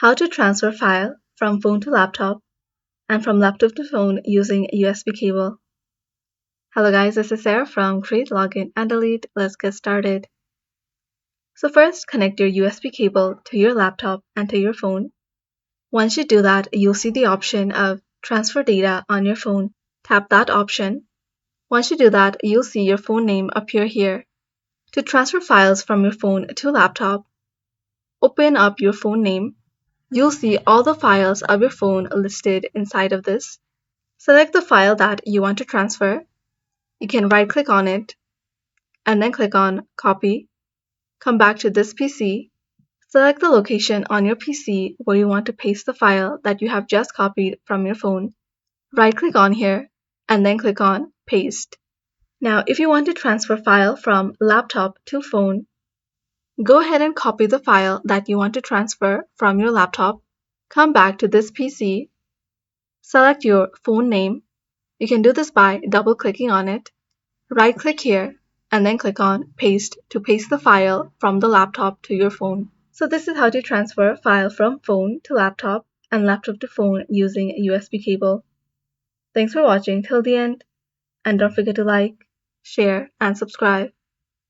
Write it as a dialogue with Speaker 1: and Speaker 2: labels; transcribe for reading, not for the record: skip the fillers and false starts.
Speaker 1: How to transfer file from phone to laptop and from laptop to phone using USB cable. Hello guys, this is Sarah from Create, Login, and Delete. Let's get started. So first, connect your USB cable to your laptop and to your phone. Once you do that, you'll see the option of Transfer Data on your phone. Tap that option. Once you do that, you'll see your phone name appear here. To transfer files from your phone to laptop, open up your phone name. You'll see all the files of your phone listed inside of this. Select the file that you want to transfer. You can right-click on it and then click on Copy. Come back to this PC. Select the location on your PC where you want to paste the file that you have just copied from your phone. Right-click on here and then click on Paste. Now, if you want to transfer file from laptop to phone, go ahead and copy the file that you want to transfer from your laptop. Come back to this PC. Select your phone name. You can do this by double-clicking on it. Right-click here and then click on Paste to paste the file from the laptop to your phone. So this is how to transfer file from phone to laptop and laptop to phone using a USB cable. Thanks for watching till the end, and don't forget to like, share, and subscribe.